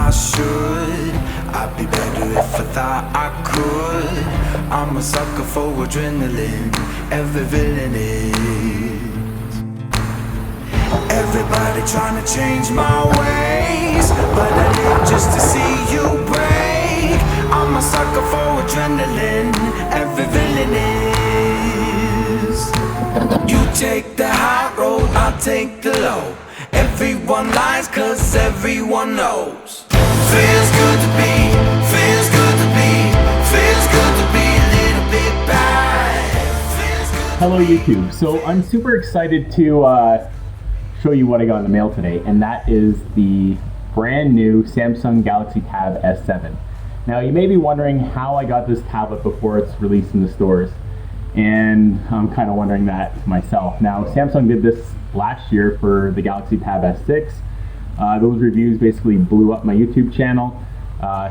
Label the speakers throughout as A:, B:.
A: I should. I'd be better if I thought I could. I'm a sucker for adrenaline, every villain is. Everybody trying to change my ways, but I live just to see you break. I'm a sucker for adrenaline, every villain is. You take the high road, I'll take the low. Everyone lies cause everyone knows. Feels good to be, feels good to be, feels good to be a little bit bad.
B: Hello YouTube. So I'm super excited to show you what I got in the mail today, and that is the brand new Samsung Galaxy Tab S7. Now you may be wondering how I got this tablet before it's released in the stores, and I'm kind of wondering that myself. Now Samsung did this last year for the Galaxy Tab S6. Those reviews basically blew up my YouTube channel.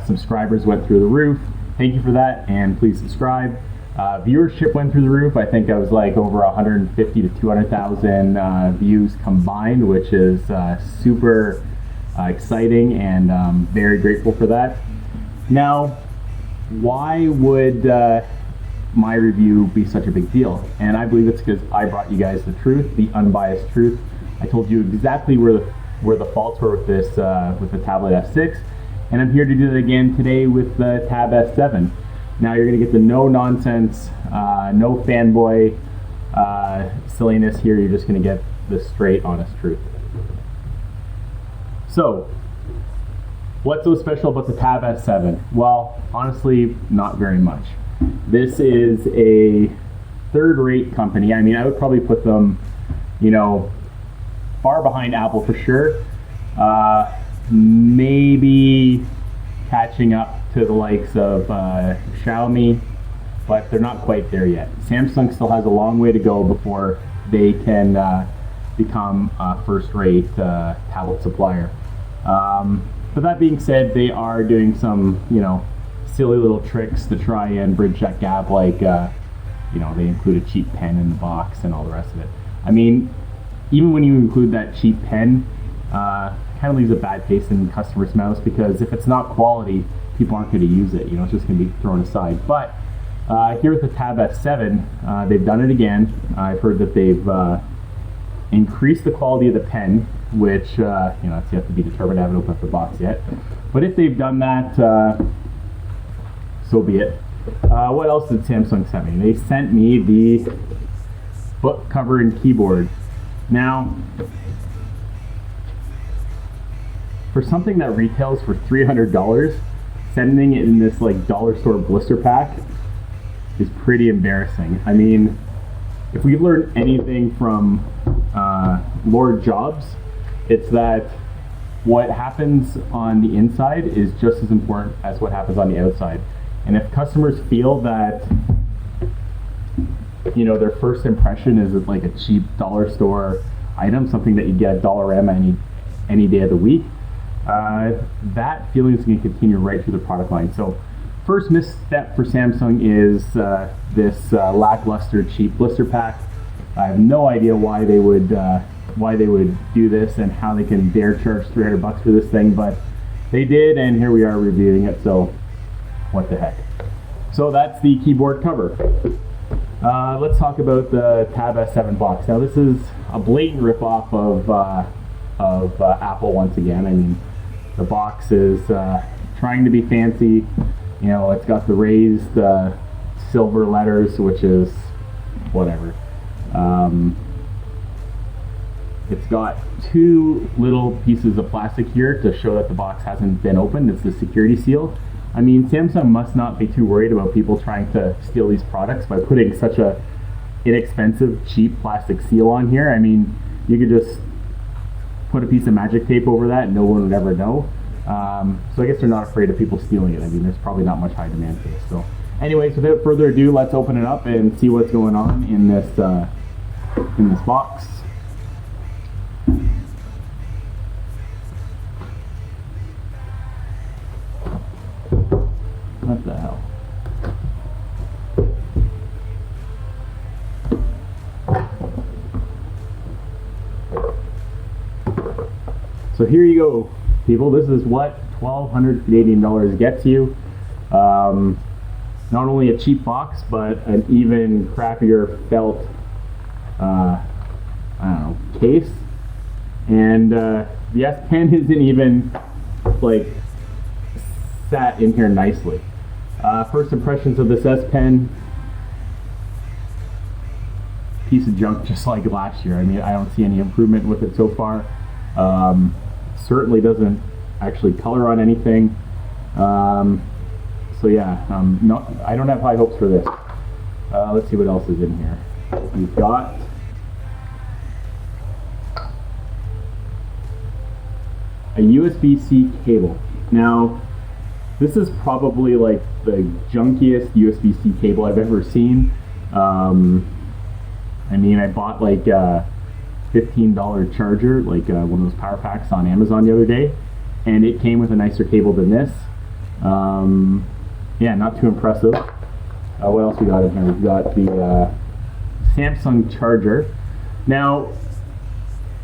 B: Subscribers went through the roof. Thank you for that, and please subscribe. Viewership went through the roof. I think I was like over 150 to 200,000 views combined, which is super exciting, and very grateful for that. Now, why would my review be such a big deal? And I believe it's because I brought you guys the truth, the unbiased truth. I told you exactly where the faults were with this with the tablet S6, and I'm here to do that again today with the Tab S7. Now you're going to get the no nonsense, no fanboy silliness here. You're just going to get the straight, honest truth. So, what's so special about the Tab S7? Well, honestly, not very much. This is a third-rate company. I mean, I would probably put them, you know, far behind Apple for sure. Maybe catching up to the likes of Xiaomi, but they're not quite there yet. Samsung still has a long way to go before they can become a first-rate tablet supplier. But that being said, they are doing some, you know, silly little tricks to try and bridge that gap, like, you know, they include a cheap pen in the box and all the rest of it. I mean, even when you include that cheap pen, kind of leaves a bad taste in customers' mouths, because if it's not quality, people aren't going to use it. You know, it's just going to be thrown aside. But here with the Tab S7, they've done it again. I've heard that they've increased the quality of the pen, which, you know, that's yet to be determined. I haven't opened up the box yet. But if they've done that, so be it. What else did Samsung send me? They sent me the book cover and keyboard. Now, for something that retails for $300, sending it in this like dollar store blister pack is pretty embarrassing. I mean, if we've learned anything from Lord Jobs, it's that what happens on the inside is just as important as what happens on the outside. And if customers feel that, you know, their first impression is like a cheap dollar store item, something that you get at Dollarama any day of the week, that feeling is going to continue right through the product line. So first misstep for Samsung is this lackluster cheap blister pack. I have no idea why they would do this and how they can dare charge $300 for this thing, but they did, and here we are reviewing it. So what the heck. So that's the keyboard cover. Let's talk about the Tab S7 box. Now this is a blatant ripoff of Apple once again. I mean, the box is trying to be fancy. You know, it's got the raised silver letters, which is whatever. It's got two little pieces of plastic here to show that the box hasn't been opened. It's the security seal. I mean, Samsung must not be too worried about people trying to steal these products by putting such a inexpensive, cheap plastic seal on here. I mean, you could just put a piece of magic tape over that and no one would ever know. So I guess they're not afraid of people stealing it. I mean, there's probably not much high demand for this. So anyways, without further ado, let's open it up and see what's going on in this box. What the hell? So here you go. people, this is what 1,200 Canadian dollars gets you. Not only a cheap box, but an even crappier felt, I don't know, case. And the S Pen isn't even like sat in here nicely. First impressions of this S Pen, piece of junk just like last year. I mean, I don't see any improvement with it so far. Certainly doesn't actually color on anything. So yeah, I don't have high hopes for this. Let's see what else is in here. We've got a USB-C cable. Now, this is probably like the junkiest USB-C cable I've ever seen. I mean, I bought like a $15 charger, like one of those power packs on Amazon the other day, and it came with a nicer cable than this. Yeah, not too impressive. What else we got in here? We've got the Samsung charger. Now,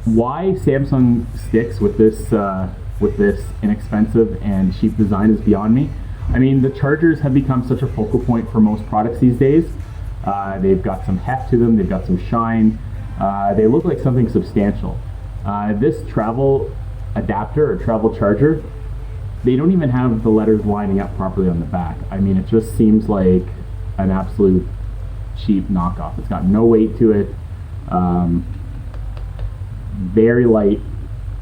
B: why Samsung sticks with this inexpensive and cheap design is beyond me. I mean, the chargers have become such a focal point for most products these days. They've got some heft to them, they've got some shine. They look like something substantial. This travel adapter or travel charger, they don't even have the letters lining up properly on the back. I mean, it just seems like an absolute cheap knockoff. It's got no weight to it. Very light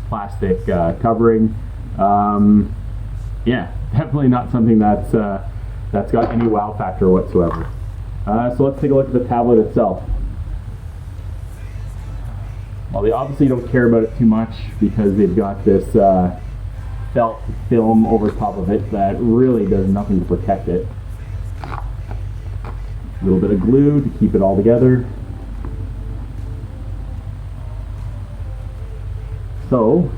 B: plastic covering. Yeah, definitely not something that's got any wow factor whatsoever. So let's take a look at the tablet itself. Well, they obviously don't care about it too much because they've got this felt film over top of it that really does nothing to protect it. A little bit of glue to keep it all together. So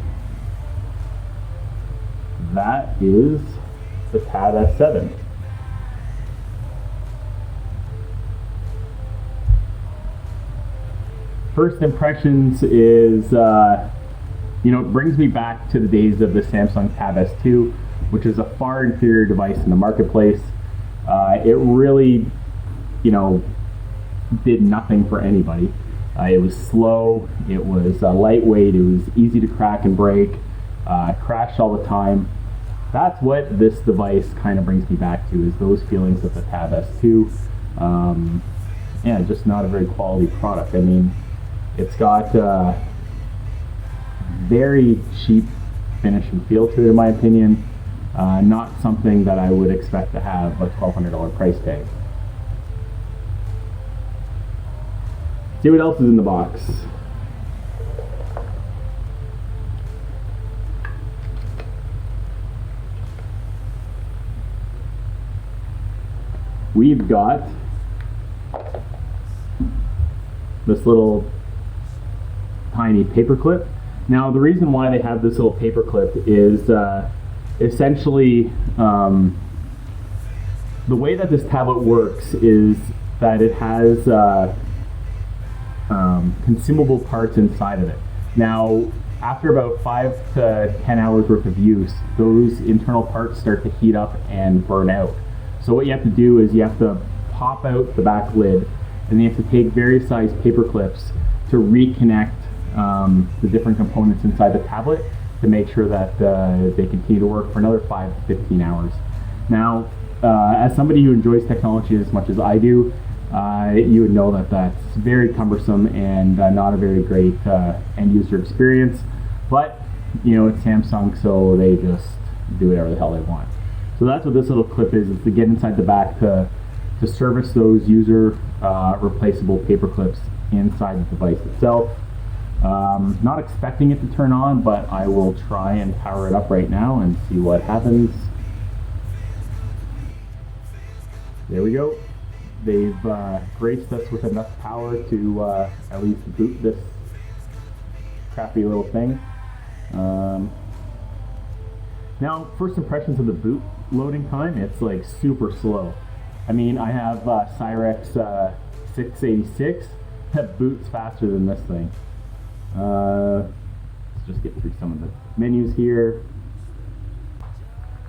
B: that is the Tab S7. First impressions is, it brings me back to the days of the Samsung Tab S2, which is a far inferior device in the marketplace. It really, did nothing for anybody. It was slow, it was lightweight, it was easy to crack and break, crashed all the time. That's what this device kind of brings me back to, is those feelings of the Tab S2. Yeah, just not a very quality product. I mean, it's got very cheap finish and feel to it, in my opinion. Not something that I would expect to have a $1,200 price tag. See what else is in the box. We've got this little tiny paper clip. Now, the reason why they have this little paper clip is essentially the way that this tablet works is that it has consumable parts inside of it. Now, after about 5 to 10 hours worth of use, those internal parts start to heat up and burn out. So what you have to do is you have to pop out the back lid, and you have to take various sized paper clips to reconnect the different components inside the tablet to make sure that they continue to work for another 5 to 15 hours. Now, as somebody who enjoys technology as much as I do, you would know that that's very cumbersome and not a very great end user experience. But it's Samsung, so they just do whatever the hell they want. So that's what this little clip is to get inside the back to service those user replaceable paper clips inside the device itself. Not expecting it to turn on, but I will try and power it up right now and see what happens. There we go. They've graced us with enough power to at least boot this crappy little thing. Now, first impressions of the boot loading time, it's like super slow. I mean, I have Cyrex 686 that boots faster than this thing. Let's just get through some of the menus here.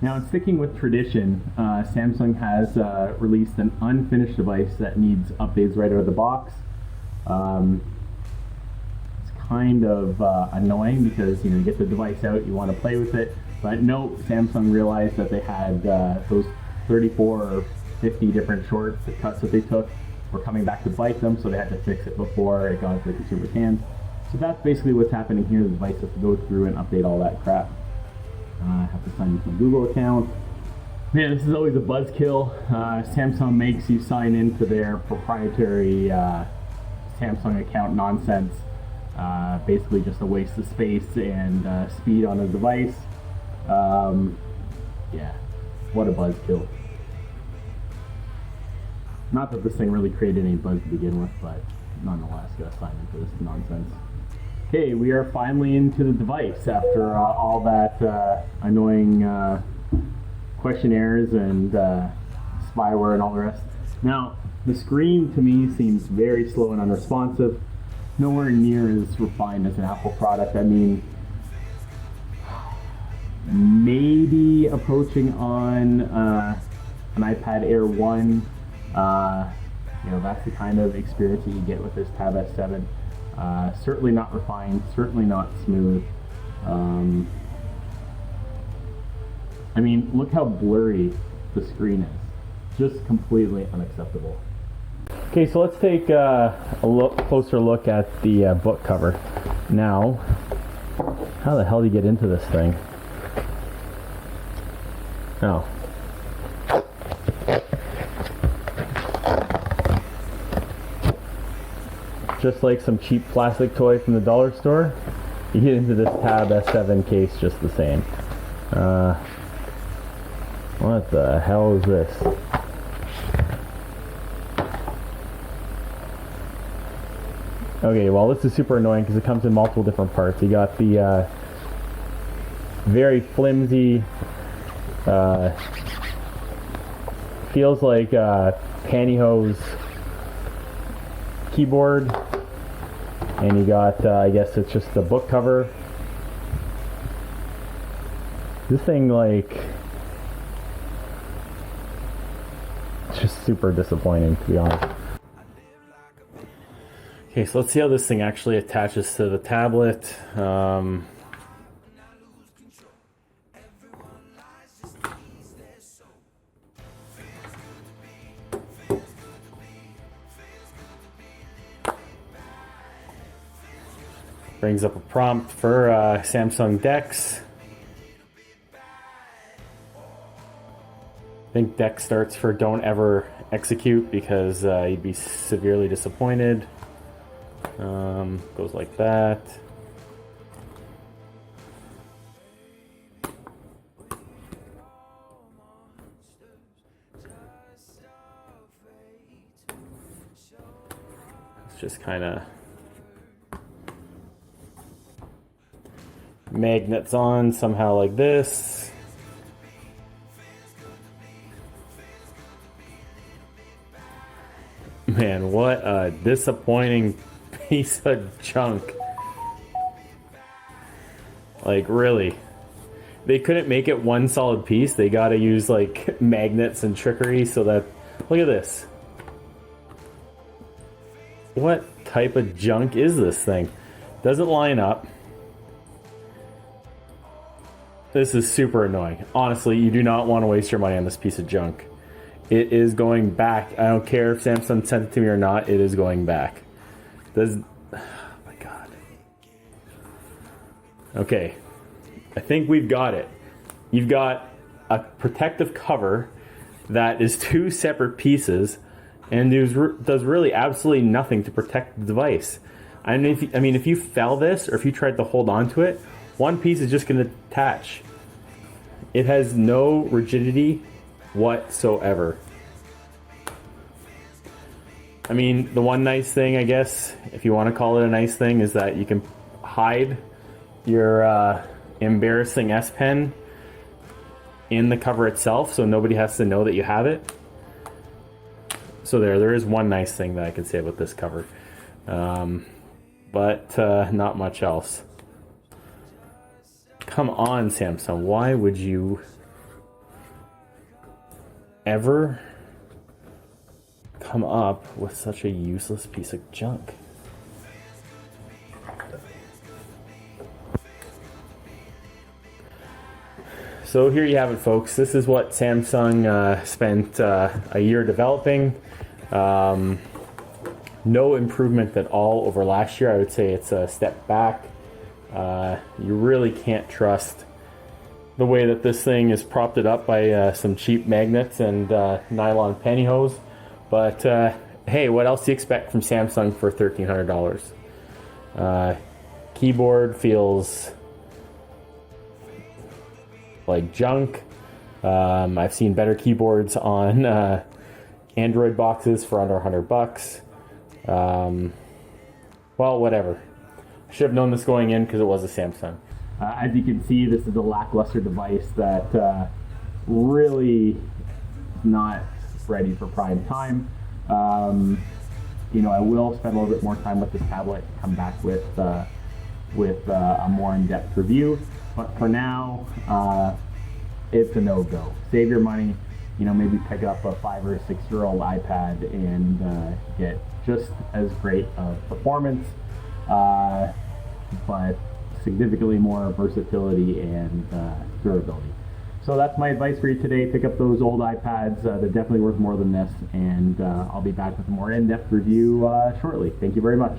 B: Now, in sticking with tradition, Samsung has released an unfinished device that needs updates right out of the box. It's kind of annoying because you get the device out, you want to play with it, but no, Samsung realized that they had those 34 or 50 different short cuts that they took were coming back to bite them, so they had to fix it before it got into the consumer's hands. So that's basically what's happening here. The device has to go through and update all that crap. I have to sign into my Google account. Man, this is always a buzzkill. Samsung makes you sign into their proprietary Samsung account nonsense. Basically just a waste of space and speed on a device. Yeah, what a buzzkill. Not that this thing really created any buzz to begin with, but nonetheless, gotta sign into this nonsense. Okay, we are finally into the device after all that annoying questionnaires and spyware and all the rest. Now, the screen to me seems very slow and unresponsive. Nowhere near as refined as an Apple product. I mean, maybe approaching on an iPad Air 1. That's the kind of experience that you get with this Tab S7. Certainly not refined, certainly not smooth. I mean, look how blurry the screen is. Just completely unacceptable. Okay, so let's take a closer look at the book cover. Now, how the hell do you get into this thing? Oh. Just like some cheap plastic toy from the dollar store, you get into this Tab S7 case just the same. What the hell is this? Okay, well this is super annoying because it comes in multiple different parts. You got the very flimsy, feels like pantyhose keyboard, and you got I guess it's just the book cover. This thing, like, it's just super disappointing, to be honest. Okay, so let's see how this thing actually attaches to the tablet. Brings up a prompt for Samsung DeX. I think DeX starts for don't ever execute because you'd be severely disappointed. Goes like that. It's just kind of magnets on somehow like this. Man, what a disappointing piece of junk. Like, really? They couldn't make it one solid piece. They gotta use like magnets and trickery so that... Look at this. What type of junk is this thing? Doesn't line up. This is super annoying. Honestly, you do not want to waste your money on this piece of junk. It is going back. I don't care if Samsung sent it to me or not, it is going back. Oh my god. Okay. I think we've got it. You've got a protective cover that is two separate pieces and does really absolutely nothing to protect the device. I mean, if you fell this or if you tried to hold on to it, one piece is just going to attach. It has no rigidity whatsoever. I mean, the one nice thing, I guess, if you want to call it a nice thing, is that you can hide your embarrassing S Pen in the cover itself, so nobody has to know that you have it. So there is one nice thing that I can say about this cover. But not much else. Come on, Samsung, why would you
C: ever come up with such a useless piece of junk? So here you have it, folks. This is what Samsung spent a year developing. No improvement at all over last year. I would say it's a step back. You really can't trust the way that this thing is propped it up by some cheap magnets and nylon pantyhose. But hey, what else do you expect from Samsung for $1,300? Keyboard feels like junk. I've seen better keyboards on Android boxes for under $100. Well, whatever. I should have known this going in because it was a Samsung.
B: As you can see, this is a lackluster device that really is not ready for prime time. You know, I will spend a little bit more time with this tablet, come back with a more in-depth review. But for now, it's a no-go. Save your money. You know, maybe pick up a 5 or 6-year-old iPad and get just as great of performance, but significantly more versatility and durability. So that's my advice for you today. Pick up those old iPads. They're definitely worth more than this, and I'll be back with a more in-depth review shortly. Thank you very much.